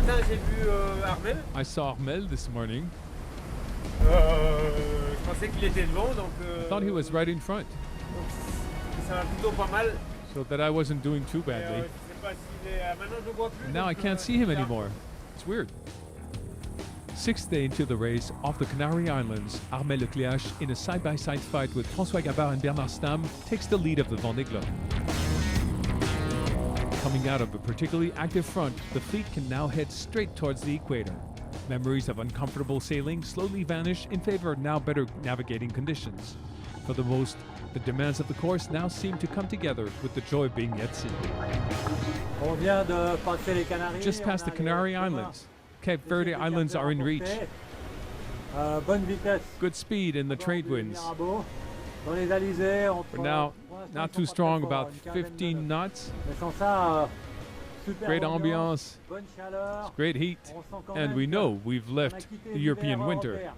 matin, j'ai vu Armel. I saw Armel this morning. Je pensais qu'il était devant, donc. I thought he was right in front, Ça va plutôt pas mal. so that I wasn't doing too Mais, badly. je sais pas s'il est. Maintenant, je le vois plus. Now I donc, can't see him bizarre. anymore. It's weird. Sixth day into the race, off the Canary Islands, Armel Cléac'h, in a side-by-side fight with François Gabard and Bernard Stam, takes the lead of the Vendée Globe. Coming out of a particularly active front, the fleet can now head straight towards the equator. Memories of uncomfortable sailing slowly vanish in favor of now better navigating conditions. For the most, the demands of the course now seem to come together with the joy of being at sea. On vient de passer les Canaries. Just past the Canary Islands, Cape Verde Islands are in reach. Bonne vitesse. Good speed in the trade winds. Dans les alizés, For now, not too strong, about 15 knots. Mais sans ça, super Great ambiance, ambiance, bonne chaleur. great heat, On sent quand and même we que know we've on a left quitté the l'hiver European winter. européen.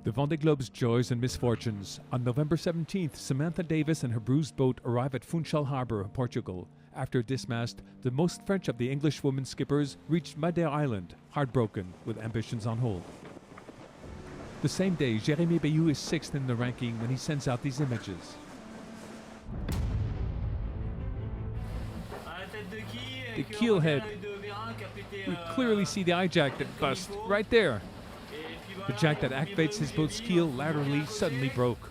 The Vendée Globe's joys and misfortunes. On November 17th, Samantha Davies and her bruised boat arrive at Funchal Harbour, Portugal. After dismast, the most French of the English women skippers reached Madeira Island, heartbroken, with ambitions on hold. The same day, Jérémie Beyou is sixth in the ranking when he sends out these images. The keel head. We clearly see the eye jack that bust right there. The jack that activates his boat's keel laterally suddenly broke.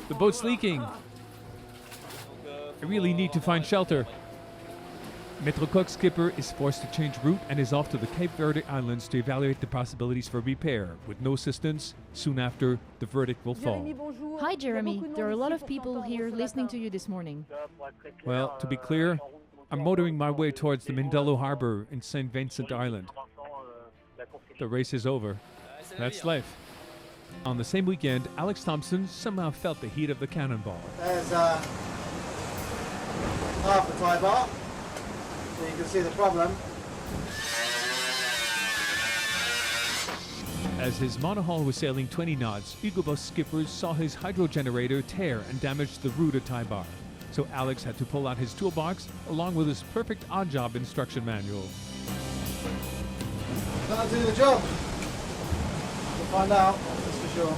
The boat's leaking. I really need to find shelter. Maître Coq skipper is forced to change route and is off to the Cape Verde Islands to evaluate the possibilities for repair. With no assistance, soon after, the verdict will fall. Hi, Jeremy. There are a lot of people here listening to you this morning. Well, to be clear, I'm motoring my way towards the Mindelo Harbor in St. Vincent Island. The race is over. That's life. On the same weekend, Alex Thompson somehow felt the heat of the cannonball. There's half the tie bar, so you can see the problem. As his monohull was sailing 20 knots, Hugo Boss skippers saw his hydro generator tear and damage the rudder tie bar. So Alex had to pull out his toolbox along with his perfect odd job instruction manual. That'll do the job. We'll find out, that's for sure.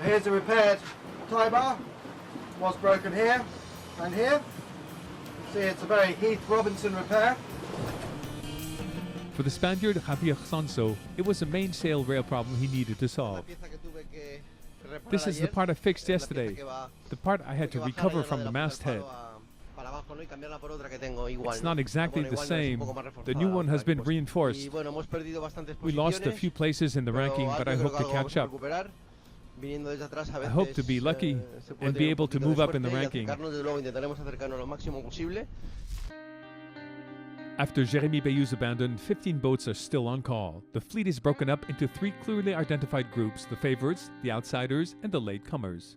Here's a repaired tie bar. Was broken here and here. See, it's a very Heath Robinson repair. For the Spaniard Javier Sanso, it was a mainsail rail problem he needed to solve. This is the part I fixed yesterday, the part I had to recover from the masthead. It's not exactly the same. The new one has been reinforced. We lost a few places in the ranking, but I hope to catch up. I hope to be lucky and be able to move up in the ranking. After Jérémie Beyou's abandon, 15 boats are still on call. The fleet is broken up into three clearly identified groups: the favorites, the outsiders, and the latecomers.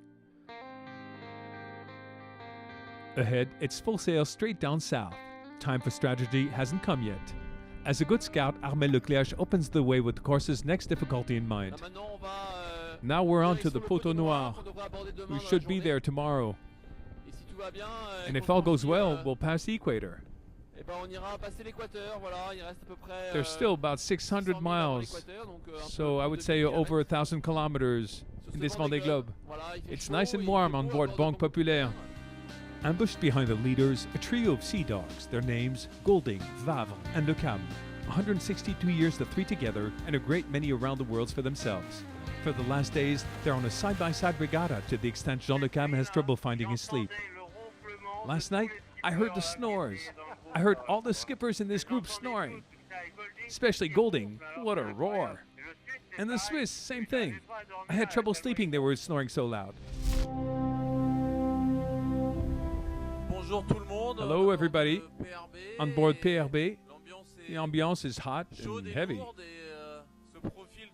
Ahead, it's full sail straight down south. Time for strategy hasn't come yet. As a good scout, Armel Cléac'h opens the way with the course's next difficulty in mind. Now we're on to the Poteau Noir. We should be there tomorrow. And if all goes well, we'll pass the equator. There's still about 600 miles, so I would say over 1,000 kilometers in this Vendée Globe. It's nice and warm on board Banque Populaire. Ambushed behind the leaders, a trio of sea dogs, their names Golding, Vavre, and Le Cam. 162 years the three together, and a great many around the world for themselves. For the last days, they're on a side-by-side regatta to the extent Jean Le Cam has trouble finding his sleep. Last night, I heard the snores. I heard all the skippers in this group snoring. Especially Golding. What a roar. And the Swiss, same thing. I had trouble sleeping, they were snoring so loud. Hello everybody. On board PRB, the ambiance is hot and heavy,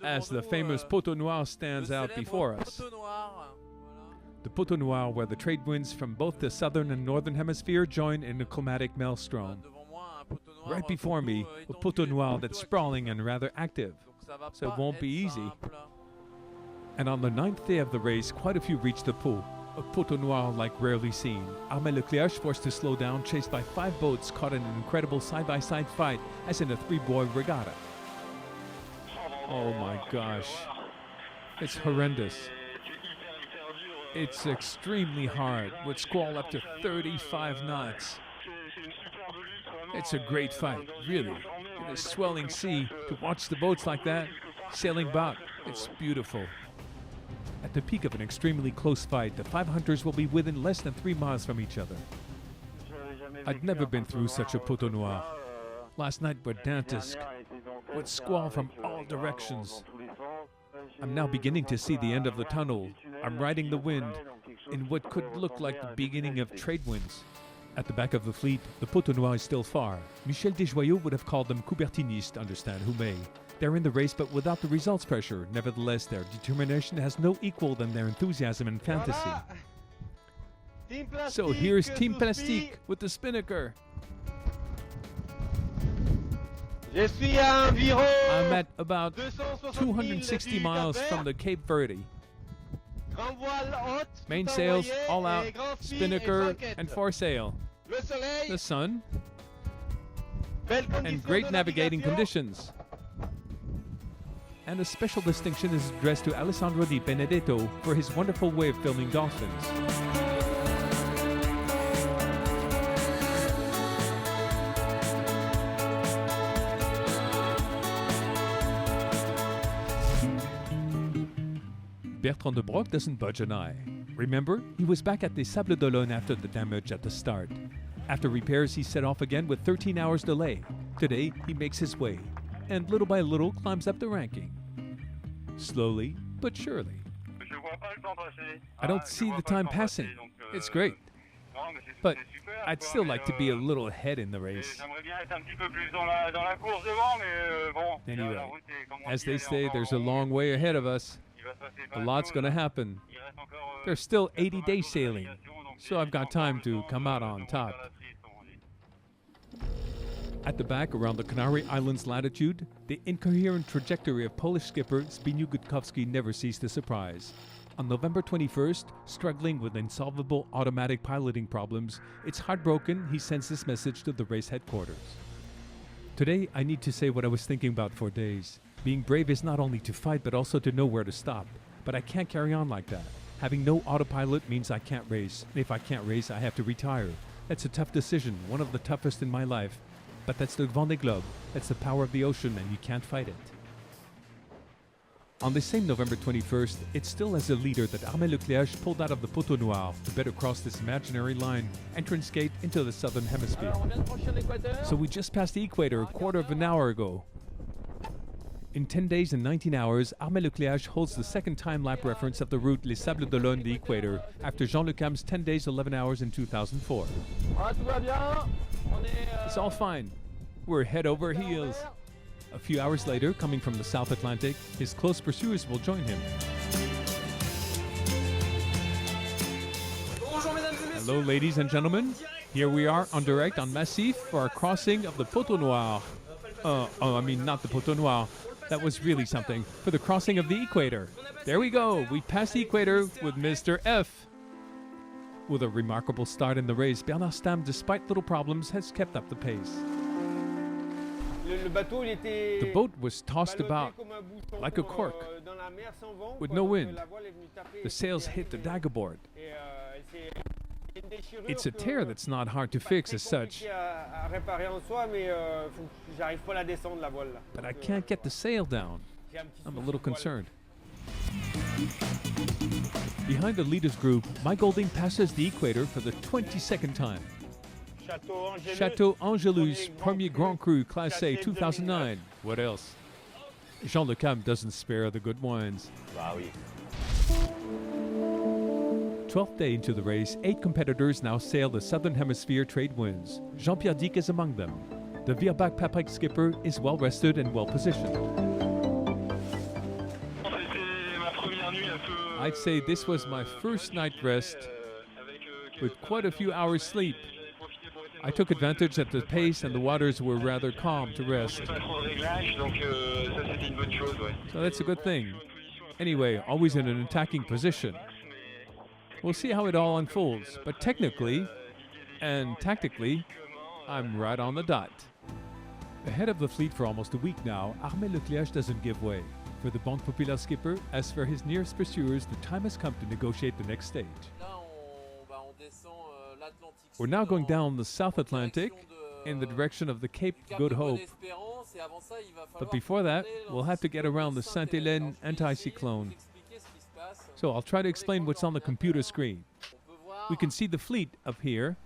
as the famous Poteau Noir stands out before us. The Poteau Noir, where the trade winds from both the southern and northern hemisphere join in a climatic maelstrom. Right before me, a Poteau Noir that's sprawling and rather active, so it won't be easy. And on the 9th day of the race, quite a few reach the pool. A poteau noir like rarely seen. Armel Lecléac forced to slow down, chased by 5 boats caught in an incredible side-by-side fight, as in a 3-boy regatta. Oh my gosh. It's horrendous. It's extremely hard, with squall up to 35 knots. It's a great fight, really. In a swelling sea, to watch the boats like that, sailing about, it's beautiful. At the peak of an extremely close fight, the 5 hunters will be within less than 3 miles from each other. I'd never been through such a poteau noir. Last night were dantesque, with squall from all directions. I'm now beginning to see the end of the tunnel. I'm riding the wind in what could look like the beginning of trade winds. At the back of the fleet, the poteau noir is still far. Michel Desjoyaux would have called them coubertinistes, understand who may. They're in the race, but without the results pressure. Nevertheless, their determination has no equal than their enthusiasm and fantasy. So here's Team Plastique with the spinnaker. I'm at about 260 miles from the Cape Verde. Main sails, all out, spinnaker, and foresail. The sun, and great navigating conditions. And a special distinction is addressed to Alessandro Di Benedetto for his wonderful way of filming dolphins. Bertrand de Broc doesn't budge an eye. Remember, he was back at the Sables d'Olonne after the damage at the start. After repairs, he set off again with 13 hours delay. Today, he makes his way, and little by little climbs up the ranking. Slowly, but surely. I don't see the time passing. It's great. But I'd still like to be a little ahead in the race. Anyway, as they say, there's a long way ahead of us. A lot's gonna happen. There's still 80 days sailing, so I've got time to come out on top. At the back, around the Canary Islands latitude, the incoherent trajectory of Polish skipper Beyou and Gutek never ceased to surprise. On November 21st, struggling with insolvable automatic piloting problems, it's heartbroken he sends this message to the race headquarters. Today, I need to say what I was thinking about for days. Being brave is not only to fight, but also to know where to stop. But I can't carry on like that. Having no autopilot means I can't race. And if I can't race, I have to retire. That's a tough decision, one of the toughest in my life. But that's the Vendée Globe. That's the power of the ocean, and you can't fight it. On the same November 21st, it's still as a leader that Armel Lecléac pulled out of the poteau noir to better cross this imaginary line, entrance gate into the southern hemisphere. So we just passed the equator a quarter of an hour ago. In 10 days and 19 hours, Armel Lecléac holds the second time lap reference of the route Les Sables d'Olonne the Equator, after Jean Le Cam's 10 days 11 hours in 2004. It's all fine. We're head over heels. A few hours later, coming from the South Atlantic, his close pursuers will join him. Hello, ladies and gentlemen. Here we are on direct on Massif for our crossing of the Poteau Noir. Not the Poteau Noir. That was really something. For the crossing of the equator. There we go. We passed the equator with Mr. F. With a remarkable start in the race, Bernard Stamm, despite little problems, has kept up the pace. The boat was tossed about like a cork, with no wind. The sails hit the daggerboard. It's a tear that's not hard to fix as such. But I can't get the sail down. I'm a little concerned. Behind the leaders group, my Golding passes the equator for the 22nd time. Chateau Angelus, Premier Grand Cru, Class A, 2009. What else? Jean Le Cam doesn't spare the good wines. 12th day into the race, 8 competitors now sail the Southern Hemisphere trade winds. Jean-Pierre Dick is among them. The Virbac Paprec skipper is well rested and well positioned. I'd say this was my first night rest with quite a few hours sleep. I took advantage that the pace and the waters were rather calm to rest. So that's a good thing. Anyway, always in an attacking position. We'll see how it all unfolds, but technically and tactically, I'm right on the dot. Ahead of the fleet for almost a week now, Armel Le Cléac'h doesn't give way. For the Banque Populaire skipper, as for his nearest pursuers, the time has come to negotiate the next stage. We're now going down the South Atlantic in the direction of the Cape Good Hope. But before that, we'll have to get around the Sainte-Hélène anticyclone. So I'll try to explain what's on the computer screen. We can see the fleet up here.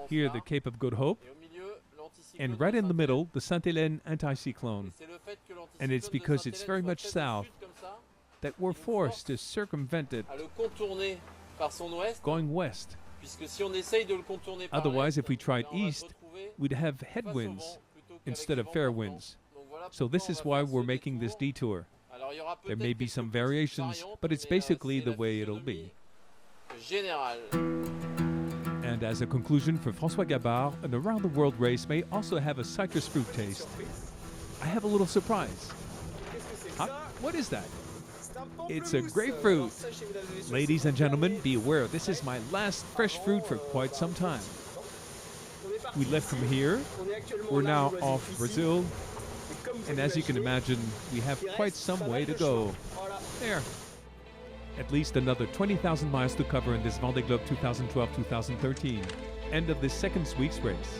Here, the Cape of Good Hope. And right in the middle, the Sainte-Hélène anticyclone. And it's because it's very much south that we're forced to circumvent it, going west. Otherwise, if we tried east, we'd have headwinds instead of fair winds. So this is why we're making this detour. There may be some variations, but it's basically the way it'll be. And as a conclusion for François Gabard, an around-the-world race may also have a citrus fruit taste. I have a little surprise. Huh? What is that? It's a grapefruit. Ladies and gentlemen, be aware, this is my last fresh fruit for quite some time. We left from here. We're now off Brazil. And as you can imagine, we have quite some way to go. There. At least another 20,000 miles to cover in this Vendée Globe 2012-2013. End of this second week's race.